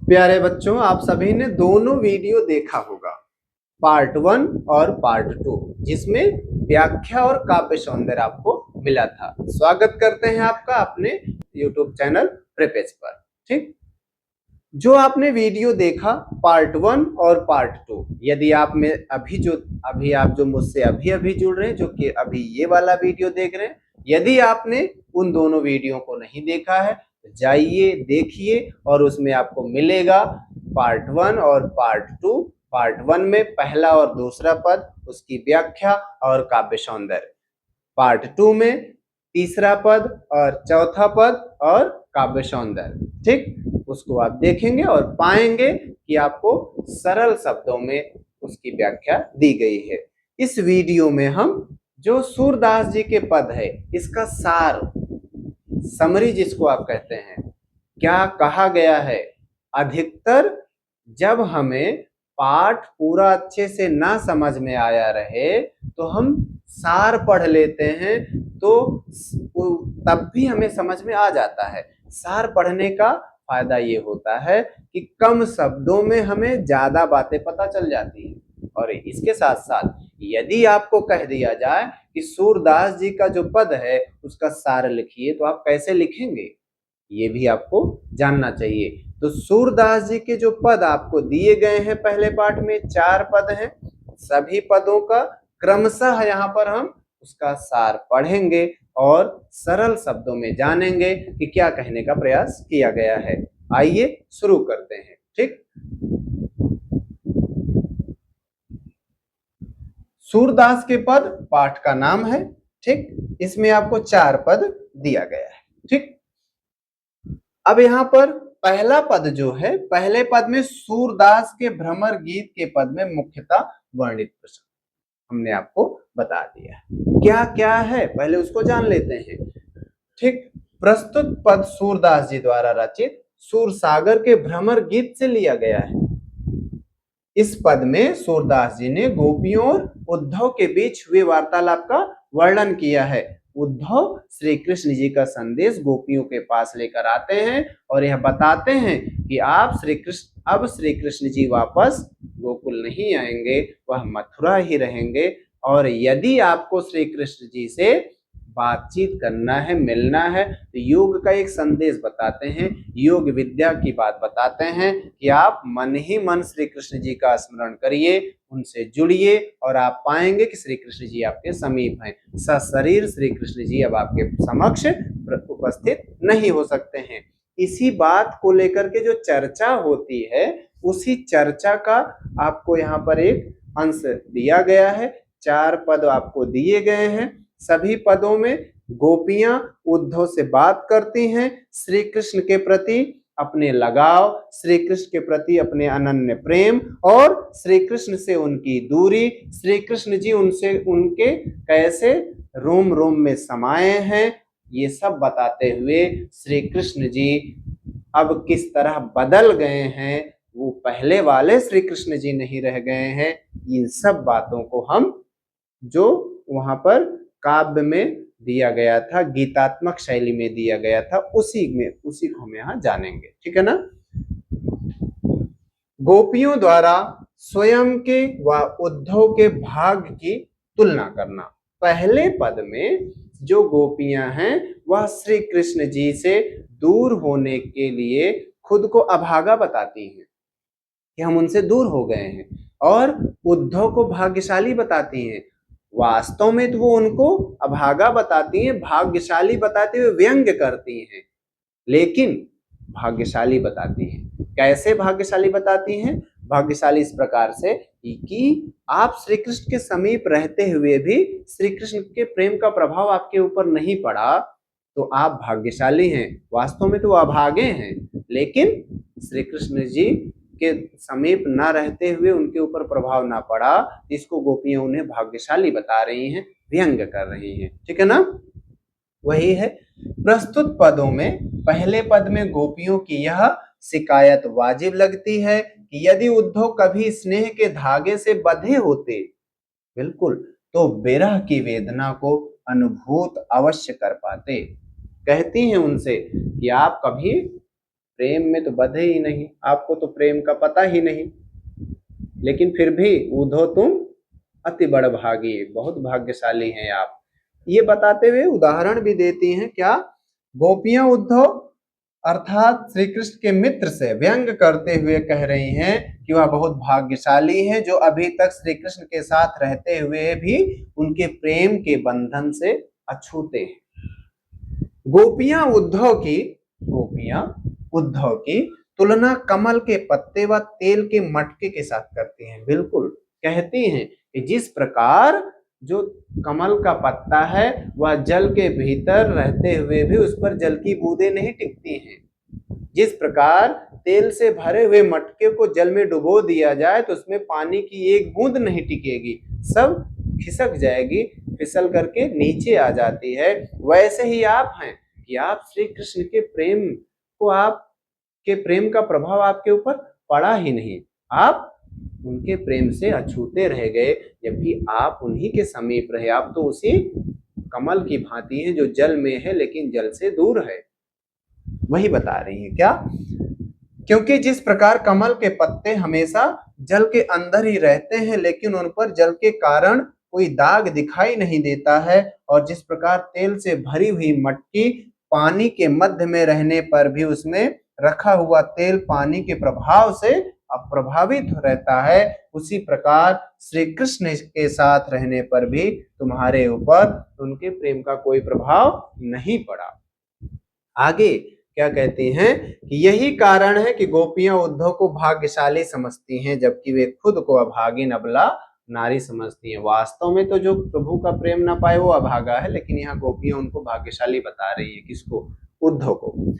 प्यारे बच्चों, आप सभी ने दोनों वीडियो देखा होगा, पार्ट 1 और पार्ट 2, जिसमें व्याख्या और काव्य सौंदर्य आपको मिला था। स्वागत करते हैं आपका अपने YouTube चैनल प्रेपेज पर। ठीक, जो आपने वीडियो देखा पार्ट 1 और पार्ट 2, यदि आप में अभी आप जो मुझसे अभी जुड़ रहे हैं, जो कि अभी ये वाला वीडियो देख रहे हैं, यदि आपने उन दोनों वीडियो को नहीं देखा है तो जाइए देखिए, और उसमें आपको मिलेगा पार्ट 1 और पार्ट 2। पार्ट 1 में पहला और दूसरा पद, उसकी व्याख्या और काव्य सौंदर्य। पार्ट 2 में तीसरा पद और चौथा पद और काव्य सौंदर्य। ठीक, उसको आप देखेंगे और पाएंगे कि आपको सरल शब्दों में उसकी व्याख्या दी गई है। इस वीडियो में हम जो सूरदास जी के पद है, इसका सार, समरी जिसको आप कहते हैं, क्या कहा गया है। अधिकतर जब हमें पाठ पूरा अच्छे से ना समझ में आया रहे तो हम सार पढ़ लेते हैं, तो तब भी हमें समझ में आ जाता है। सार पढ़ने का फायदा ये होता है कि कम शब्दों में हमें ज्यादा बातें पता चल जाती हैं। और इसके साथ साथ यदि आपको कह दिया जाए कि सूरदास जी का जो पद है उसका सार लिखिए, तो आप कैसे लिखेंगे, ये भी आपको जानना चाहिए। तो सूरदास जी के जो पद आपको दिए गए हैं, पहले पाठ में 4 पद हैं, सभी पदों का क्रमशः यहाँ पर हम उसका सार पढ़ेंगे और सरल शब्दों में जानेंगे कि क्या कहने का प्रयास किया गया है। आइए शुरू करते हैं। ठीक, सूरदास के पद पाठ का नाम है। ठीक, इसमें आपको 4 पद दिया गया है। ठीक, अब यहाँ पर पहला पद जो है, पहले पद में सूरदास के भ्रमर गीत के पद में मुख्यतः वर्णित प्रसंग हमने आपको बता दिया है। क्या क्या है पहले उसको जान लेते हैं। ठीक, प्रस्तुत पद सूरदास जी द्वारा रचित सूरसागर के भ्रमर गीत से लिया गया है। इस पद में सूरदास जी ने गोपियों और उद्धव के बीच हुए वार्तालाप का वर्णन किया है। उद्धव श्री कृष्ण जी का संदेश गोपियों के पास लेकर आते हैं और यह बताते हैं कि अब श्री कृष्ण जी वापस गोकुल नहीं आएंगे, वह मथुरा ही रहेंगे। और यदि आपको श्री कृष्ण जी से बातचीत करना है, मिलना है, तो योग का एक संदेश बताते हैं, योग विद्या की बात बताते हैं कि आप मन ही मन श्री कृष्ण जी का स्मरण करिए, उनसे जुड़िए और आप पाएंगे कि श्री कृष्ण जी आपके समीप हैं। सशरीर श्री कृष्ण जी अब आपके समक्ष उपस्थित नहीं हो सकते हैं। इसी बात को लेकर के जो चर्चा होती है, उसी चर्चा का आपको यहाँ पर एक अंश दिया गया है। 4 पद आपको दिए गए हैं। सभी पदों में गोपियां उद्धव से बात करती हैं, श्री कृष्ण के प्रति अपने लगाव, श्री कृष्ण के प्रति अपने अनन्य प्रेम और श्री कृष्ण से उनकी दूरी, श्री कृष्ण जी उनसे उनके कैसे रोम रोम में समाये हैं, ये सब बताते हुए श्री कृष्ण जी अब किस तरह बदल गए हैं, वो पहले वाले श्री कृष्ण जी नहीं रह गए हैं। इन सब बातों को हम जो वहां पर काव्य में दिया गया था, गीतात्मक शैली में दिया गया था, उसी को हम यहाँ जानेंगे। ठीक है ना। गोपियों द्वारा स्वयं के व उद्धव के भाग्य की तुलना करना। पहले पद में जो गोपियां हैं वह श्री कृष्ण जी से दूर होने के लिए खुद को अभागा बताती हैं कि हम उनसे दूर हो गए हैं, और उद्धव को भाग्यशाली बताती हैं। वास्तव में तो वो उनको अभागा बताती हैं, भाग्यशाली बताते हुए व्यंग्य करती हैं, लेकिन भाग्यशाली बताती हैं। कैसे भाग्यशाली बताती हैं? भाग्यशाली इस प्रकार से कि आप श्री कृष्ण के समीप रहते हुए भी श्री कृष्ण के प्रेम का प्रभाव आपके ऊपर नहीं पड़ा, तो आप भाग्यशाली हैं। वास्तव में तो अभागे हैं, लेकिन श्री कृष्ण जी के समीप ना रहते हुए उनके ऊपर प्रभाव ना पड़ा, इसको गोपियां उन्हें भाग्यशाली बता रही हैं, व्यंग्य कर रही हैं। ठीक है ना। वही है, प्रस्तुत पदों में पहले पद में गोपियों की यह शिकायत वाजिब लगती है कि यदि उद्धव कभी स्नेह के धागे से बंधे होते, बिल्कुल, तो विरह की वेदना को अनुभूत अवश्य कर पाते। कहती हैं उनसे कि आप कभी प्रेम में तो बंधे ही नहीं, आपको तो प्रेम का पता ही नहीं, लेकिन फिर भी उद्धव तुम अति बड़भागी, बहुत भाग्यशाली हैं आप। ये बताते हुए उदाहरण भी देती हैं, क्या? गोपियां उद्धव अर्थात श्री कृष्ण के मित्र से व्यंग करते हुए कह रही हैं कि वह बहुत भाग्यशाली है जो अभी तक श्री कृष्ण के साथ रहते हुए भी उनके प्रेम के बंधन से अछूते हैं। गोपियां उद्धव की तुलना कमल के पत्ते व तेल के मटके के साथ करती हैं। बिल्कुल कहती हैं कि जिस प्रकार जो कमल का पत्ता है वह जल के भीतर रहते हुए भी उस पर जल की बूंदें नहीं टिकती हैं, जिस प्रकार तेल से भरे हुए मटके को जल में डुबो दिया जाए तो उसमें पानी की एक बूंद नहीं टिकेगी, सब खिसक जाएगी, फिसल करके नीचे आ जाती है। वैसे ही आप हैं कि आप श्री कृष्ण के प्रेम को, आपके प्रेम का प्रभाव आपके ऊपर पड़ा ही नहीं, आप उनके प्रेम से अछूते रह गए, जबकि आप उन्हीं के समीप रहे। आप तो उसी कमल की भांति हैं जो जल में है लेकिन जल से दूर है। वही बता रही है, क्या? क्योंकि जिस प्रकार कमल के पत्ते हमेशा जल के अंदर ही रहते हैं लेकिन उन पर जल के कारण कोई दाग दिखाई नहीं देता है, और जिस प्रकार तेल से भरी हुई मटकी पानी के मध्य में रहने पर भी उसमें रखा हुआ तेल पानी के प्रभाव से अप्रभावित रहता है, उसी प्रकार श्री कृष्ण के साथ रहने पर भी तुम्हारे ऊपर उनके प्रेम का कोई प्रभाव नहीं पड़ा। आगे क्या कहती हैं कि यही कारण है कि गोपियां उद्धव को भाग्यशाली समझती हैं जबकि वे खुद को अभागिन अबला नारी समझती हैं। वास्तव में तो जो प्रभु का प्रेम ना पाए वो अभागा है, लेकिन यहाँ गोपियां उनको भाग्यशाली बता रही है। किसको? उद्धव को।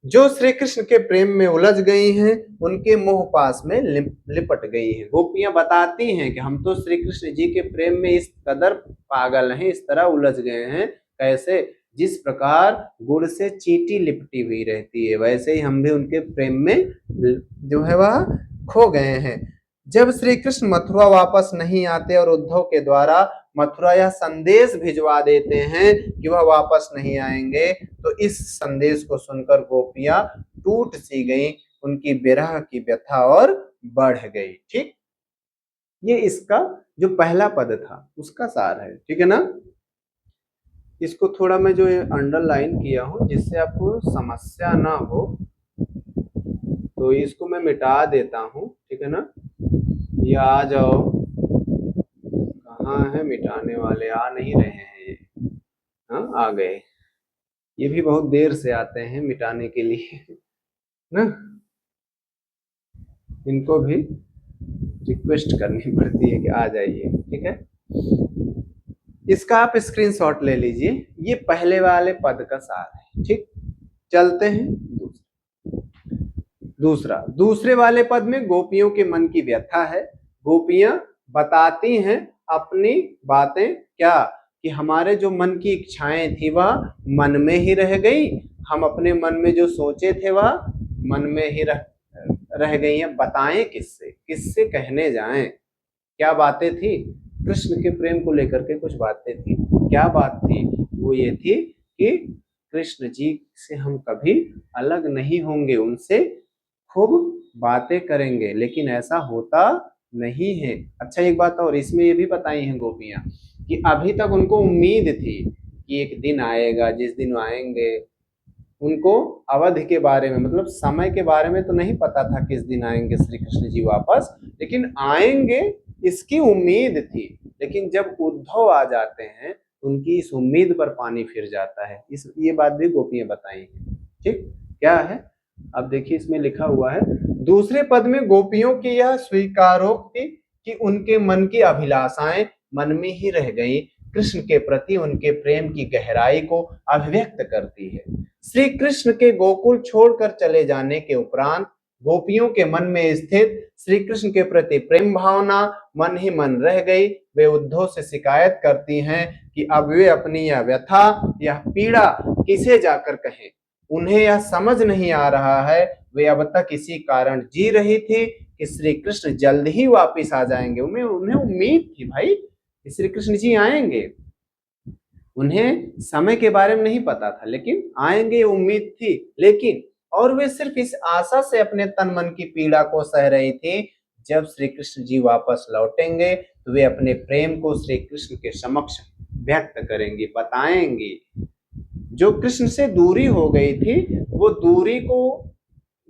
जो श्री कृष्ण के प्रेम में उलझ गई हैं उनके मोह पास में लिपट गई हैं। गोपियां बताती हैं कि हम तो श्री कृष्ण जी के प्रेम में इस कदर पागल हैं, इस तरह उलझ गए हैं। कैसे? जिस प्रकार गुड़ से चींटी लिपटी हुई रहती है वैसे ही हम भी उनके प्रेम में जो है वह खो गए हैं। जब श्री कृष्ण मथुरा वापस नहीं आते और उद्धव के द्वारा मथुरा यह संदेश भिजवा देते हैं कि वह वापस नहीं आएंगे, तो इस संदेश को सुनकर गोपियां टूट सी गईं, उनकी विरह की व्यथा और बढ़ गई। ठीक, ये इसका जो पहला पद था उसका सार है। ठीक है ना? इसको थोड़ा मैं जो अंडरलाइन किया हूं जिससे आपको समस्या ना हो, तो इसको मैं मिटा देता हूं। ठीक है ना? ये आ जाओ, कहाँ है मिटाने वाले? आ नहीं रहे हैं ये। हाँ, आ गए। ये भी बहुत देर से आते हैं मिटाने के लिए ना, इनको भी रिक्वेस्ट करनी पड़ती है कि आ जाइए। ठीक है, इसका आप स्क्रीनशॉट ले लीजिए। ये पहले वाले पद का सार है। ठीक, चलते हैं दूसरे वाले पद में गोपियों के मन की व्यथा है। गोपियां बताती हैं अपनी बातें, क्या? कि हमारे जो मन की इच्छाएं थी वह मन में ही रह गई, हम अपने मन में जो सोचे थे वह मन में ही रह गई हैं। बताएं किससे, किससे कहने जाएं? क्या बातें थी? कृष्ण के प्रेम को लेकर के कुछ बातें थी। क्या बात थी? वो ये थी कि कृष्ण जी से हम कभी अलग नहीं होंगे, उनसे खूब बातें करेंगे, लेकिन ऐसा होता नहीं है। अच्छा, एक बात और इसमें ये भी बताई हैं गोपियां कि अभी तक उनको उम्मीद थी कि एक दिन आएगा जिस दिन आएंगे। उनको अवधि के बारे में, मतलब समय के बारे में तो नहीं पता था किस दिन आएंगे श्री कृष्ण जी वापस, लेकिन आएंगे इसकी उम्मीद थी। लेकिन जब उद्धव आ जाते हैं उनकी इस उम्मीद पर पानी फिर जाता है। ये बात भी गोपियां बताई हैं। ठीक, क्या है? अब देखिए, इसमें लिखा हुआ है दूसरे पद में गोपियों की यह स्वीकारोक्ति कि उनके मन की अभिलाषाएं मन में ही रह गई, कृष्ण के प्रति उनके प्रेम की गहराई को अभिव्यक्त करती है। श्री कृष्ण के गोकुल छोड़कर चले जाने के उपरांत गोपियों के मन में स्थित श्री कृष्ण के प्रति प्रेम भावना मन ही मन रह गई। वे उद्धव से शिकायत करती हैं कि अब वे अपनी यह व्यथा, यह पीड़ा किसे जाकर कहें। उन्हें यह समझ नहीं आ रहा है वे अब तक इसी कारण जी रही थी कि श्री कृष्ण जल्द ही वापिस आ जाएंगे। उन्हें उम्मीद थी भाई श्री कृष्ण जी आएंगे, उन्हें समय के बारे में नहीं पता था लेकिन आएंगे उम्मीद थी। लेकिन और वे सिर्फ इस आशा से अपने तन मन की पीड़ा को सह रही थी, जब श्री कृष्ण जी वापस लौटेंगे तो वे अपने प्रेम को श्री कृष्ण के समक्ष व्यक्त करेंगी, बताएंगी। जो कृष्ण से दूरी हो गई थी, वो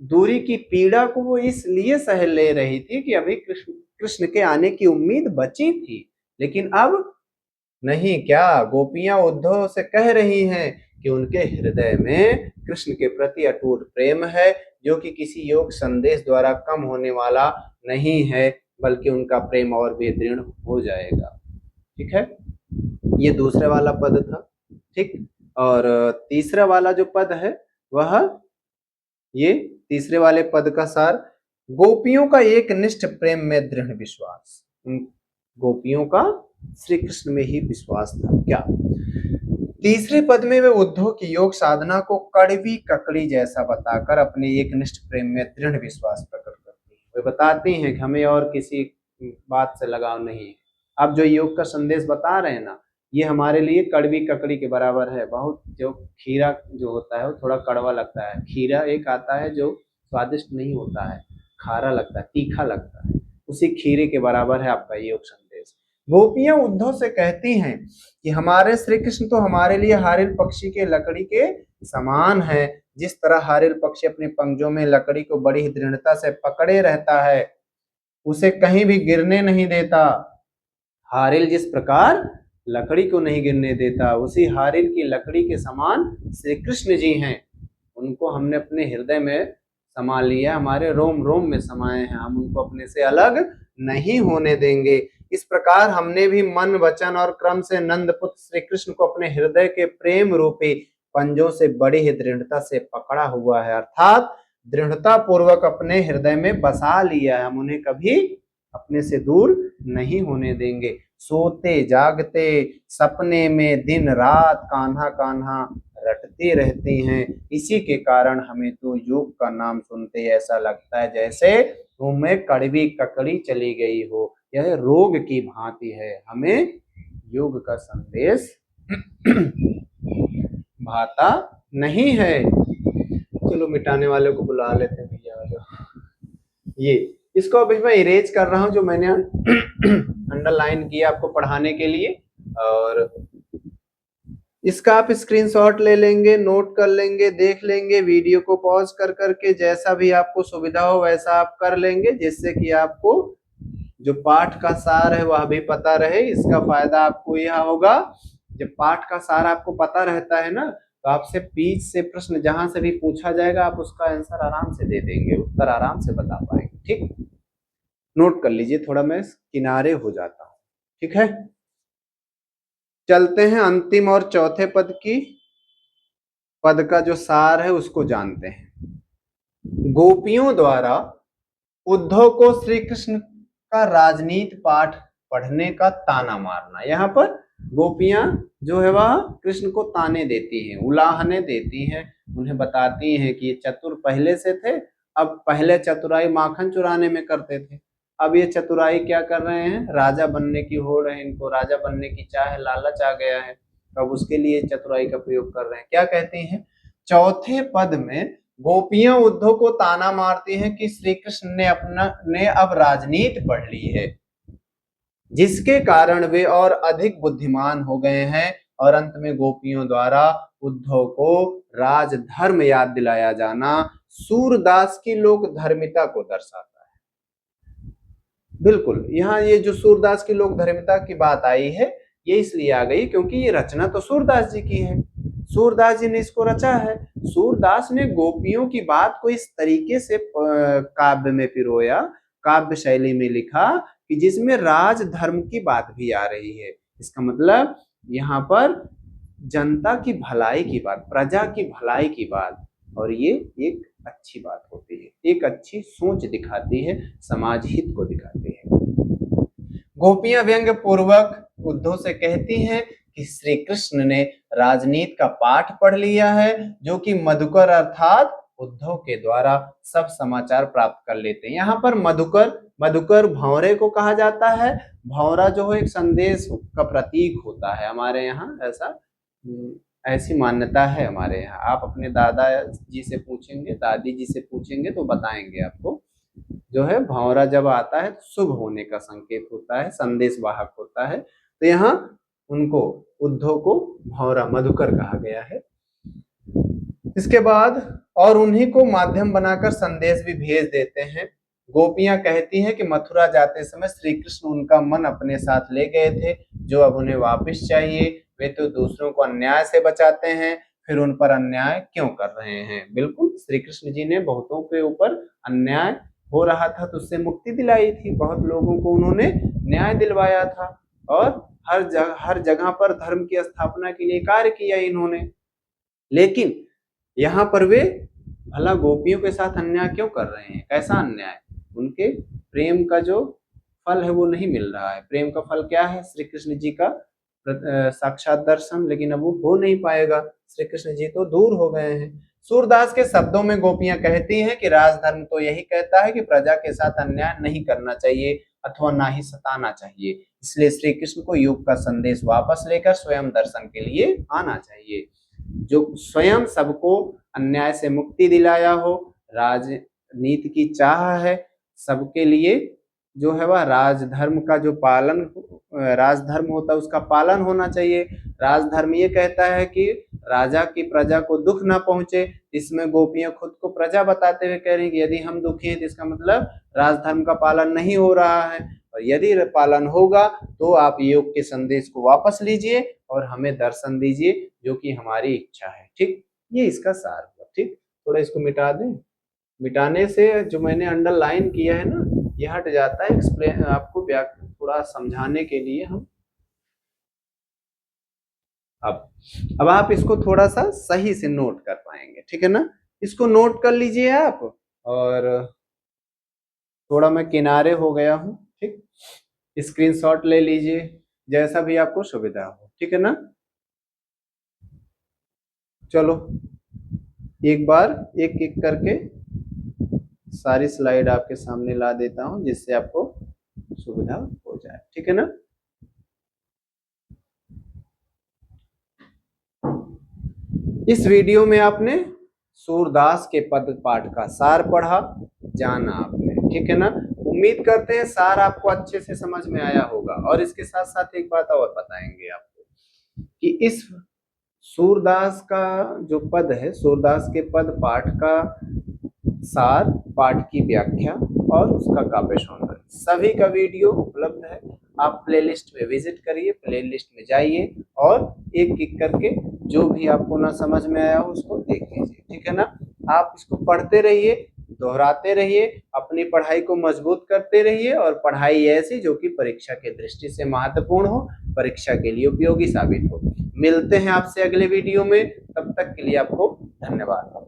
दूरी की पीड़ा को वो इसलिए सह ले रही थी कि अभी कृष्ण के आने की उम्मीद बची थी, लेकिन अब नहीं। क्या गोपियां उद्धव से कह रही हैं कि उनके हृदय में कृष्ण के प्रति अटूट प्रेम है, जो कि किसी योग संदेश द्वारा कम होने वाला नहीं है, बल्कि उनका प्रेम और भी दृढ़ हो जाएगा। ठीक है, ये दूसरे वाला पद था। ठीक, और तीसरा वाला जो पद है वह, ये तीसरे वाले पद का सार, गोपियों का एक निष्ठ प्रेम में दृढ़ विश्वास। गोपियों का श्री कृष्ण में ही विश्वास था। क्या तीसरे पद में वे उद्धव की योग साधना को कड़वी ककड़ी जैसा बताकर अपने एक निष्ठ प्रेम में दृढ़ विश्वास प्रकट करती है। वे बताती हैं कि हमें और किसी बात से लगाव नहीं है। अब जो योग का संदेश बता रहे हैं ना, ये हमारे लिए कड़वी ककड़ी के बराबर है। बहुत जो खीरा जो होता है वो थोड़ा कड़वा लगता है, खीरा एक आता है जो स्वादिष्ट नहीं होता है, खारा लगता है, तीखा लगता है, उसी खीरे के बराबर है आपका योग संदेश। गोपियां उद्धव से कहती हैं कि हमारे श्री कृष्ण तो हमारे लिए हारिल पक्षी के लकड़ी के समान है। जिस तरह हारिल पक्षी अपने पंजों में लकड़ी को बड़ी दृढ़ता से पकड़े रहता है, उसे कहीं भी गिरने नहीं देता, हारिल जिस प्रकार लकड़ी को नहीं गिरने देता, उसी हारिल की लकड़ी के समान श्री कृष्ण जी हैं। उनको हमने अपने हृदय में समा लिया, हमारे रोम रोम में समाये हैं, हम उनको अपने से अलग नहीं होने देंगे। इस प्रकार हमने भी मन वचन और क्रम से नंद पुत्र श्री कृष्ण को अपने हृदय के प्रेम रूपी पंजों से बड़ी ही दृढ़ता से पकड़ा हुआ है, अर्थात दृढ़ता पूर्वक अपने हृदय में बसा लिया है। हम उन्हें कभी अपने से दूर नहीं होने देंगे। सोते जागते सपने में दिन रात कान्हा कान्हा रटती रहती हैं। इसी के कारण हमें तो योग का नाम सुनते ऐसा लगता है जैसे मुंह में कड़वी ककड़ी चली गई हो। यह रोग की भांति है, हमें योग का संदेश भाता नहीं है। चलो मिटाने वाले को बुला लेते हैं भैया वाले। ये इसको अभी मैं इरेज कर रहा हूं, जो मैंने अंडरलाइन किया आपको पढ़ाने के लिए, और इसका आप स्क्रीनशॉट ले लेंगे, नोट कर लेंगे, देख लेंगे, वीडियो को पॉज कर करके जैसा भी आपको सुविधा हो वैसा आप कर लेंगे, जिससे कि आपको जो पाठ का सार है वह भी पता रहे। इसका फायदा आपको यह होगा, जब पाठ का सार आपको पता रहता है ना, तो आपसे बीच से प्रश्न जहां से भी पूछा जाएगा आप उसका आंसर आराम से दे देंगे, उत्तर आराम से बता पाएंगे। ठीक, नोट कर लीजिए, थोड़ा मैं किनारे हो जाता हूं। ठीक है, चलते हैं अंतिम और चौथे पद का जो सार है उसको जानते हैं। गोपियों द्वारा उद्धव को श्री कृष्ण का राजनीति पाठ पढ़ने का ताना मारना। यहाँ पर गोपियां जो है वह कृष्ण को ताने देती हैं, उलाहने देती हैं, उन्हें बताती हैं कि ये चतुर पहले से थे, अब पहले चतुराई माखन चुराने में करते थे, अब ये चतुराई क्या कर रहे हैं, राजा बनने की होड़ है इनको, राजा बनने की चाह, लालच आ गया है, अब उसके लिए चतुराई का प्रयोग कर रहे हैं। क्या कहती हैं चौथे पद में, गोपियां उद्धव को ताना मारती हैं कि श्री कृष्ण ने अब राजनीति पढ़ ली है, जिसके कारण वे और अधिक बुद्धिमान हो गए हैं, और अंत में गोपियों द्वारा उद्धव को राजधर्म याद दिलाया जाना सूरदास की लोक धर्मिता को दर्शाता है। बिल्कुल, यहाँ ये जो सूरदास की लोक धर्मिता की बात आई है, ये इसलिए आ गई क्योंकि ये रचना तो सूरदास जी की है, सूरदास जी ने इसको रचा है। सूरदास ने गोपियों की बात को इस तरीके से काव्य में पिरोया, काव्य शैली में लिखा कि जिसमें राज धर्म की बात भी आ रही है। इसका मतलब यहाँ पर जनता की भलाई की बात, प्रजा की भलाई की बात, और ये एक अच्छी बात होती है, एक अच्छी सोच दिखाती है, समाज हित को दिखाती है। गोपियां व्यंग्य पूर्वक उद्धव से कहती हैं कि श्री कृष्ण ने राजनीति का पाठ पढ़ लिया है, जो कि मधुकर अर्थात उद्धव के द्वारा सब समाचार प्राप्त कर लेते हैं। यहाँ पर मधुकर भंवरे को कहा जाता है। भंवरा जो है एक संदेश का प्रतीक होता है, हमारे यहाँ ऐसी मान्यता है हमारे यहाँ। आप अपने दादा जी से पूछेंगे, दादी जी से पूछेंगे तो बताएंगे आपको। जो है भंवरा जब आता है तो शुभ होने का संकेत होता है, संदेश वाहक होता है। तो यहाँ उनको, उद्धव को भंवरा मधुकर कहा गया है। इसके बाद और उन्हीं को माध्यम बनाकर संदेश भी भेज देते हैं। गोपियां कहती हैं कि मथुरा जाते समय श्री कृष्ण उनका मन अपने साथ ले गए थे, जो अब उन्हें वापस चाहिए। वे तो दूसरों को अन्याय से बचाते हैं, फिर उन पर अन्याय क्यों कर रहे हैं। बिल्कुल, श्री कृष्ण जी ने बहुतों के ऊपर अन्याय हो रहा था तो उससे मुक्ति दिलाई थी, बहुत लोगों को उन्होंने न्याय दिलवाया था, और हर जगह पर धर्म की स्थापना के लिए कार्य किया इन्होंने। लेकिन यहाँ पर वे भला गोपियों के साथ अन्याय क्यों कर रहे हैं? कैसा अन्याय? उनके प्रेम का जो फल है वो नहीं मिल रहा है। प्रेम का फल क्या है? श्री कृष्ण जी का साक्षात दर्शन, लेकिन अब वो हो नहीं पाएगा, श्री कृष्ण जी तो दूर हो गए हैं। सूरदास के शब्दों में गोपियां कहती हैं कि राजधर्म तो यही कहता है कि प्रजा के साथ अन्याय नहीं करना चाहिए अथवा ना ही सताना चाहिए, इसलिए श्री कृष्ण को युग का संदेश वापस लेकर स्वयं दर्शन के लिए आना चाहिए। जो स्वयं सबको अन्याय से मुक्ति दिलाया हो, राजनीति की चाह है सबके लिए, जो है वह राजधर्म का जो पालन, राजधर्म होता है उसका पालन होना चाहिए। राजधर्म ये कहता है कि राजा की प्रजा को दुख ना पहुंचे। इसमें गोपियां खुद को प्रजा बताते हुए कह रही हैं कि यदि हम दुखी हैं तो इसका मतलब राजधर्म का पालन नहीं हो रहा है, और यदि पालन होगा तो आप योग के संदेश को वापस लीजिए और हमें दर्शन दीजिए, जो कि हमारी इच्छा है। ठीक, ये इसका सार हुआ। ठीक, थोड़ा इसको मिटा दें। मिटाने से जो मैंने अंडरलाइन किया है ना, ये हट जाता है। एक्सप्लेन आपको थोड़ा समझाने के लिए हम अब आप इसको थोड़ा सा सही से नोट कर पाएंगे। ठीक है ना, इसको नोट कर लीजिए आप। और थोड़ा मैं किनारे हो गया हूँ, ठीक, स्क्रीनशॉट ले लीजिए, जैसा भी आपको सुविधा हो। ठीक है ना, चलो एक बार एक एक करके सारी स्लाइड आपके सामने ला देता हूं, जिससे आपको सुविधा हो जाए। ठीक है ना, इस वीडियो में आपने सूरदास के पद पाठ का सार पढ़ा, जाना आपने। ठीक है ना, उम्मीद करते हैं सार आपको अच्छे से समझ में आया होगा। और इसके साथ साथ एक बात और बताएंगे आपको कि इस सूरदास का जो पद है, सूरदास के पद पाठ का सार, पाठ की व्याख्या और उसका काव्य सौंदर्य, सभी का वीडियो उपलब्ध है। आप प्लेलिस्ट में विजिट करिए, प्लेलिस्ट में जाइए और एक एक करके जो भी आपको ना समझ में आया हो उसको देख लीजिए। ठीक है ना, आप इसको पढ़ते रहिए, दोहराते रहिए, अपनी पढ़ाई को मजबूत करते रहिए, और पढ़ाई ऐसी जो कि परीक्षा के दृष्टि से महत्वपूर्ण हो, परीक्षा के लिए उपयोगी साबित हो। मिलते हैं आपसे अगले वीडियो में, तब तक के लिए आपको धन्यवाद।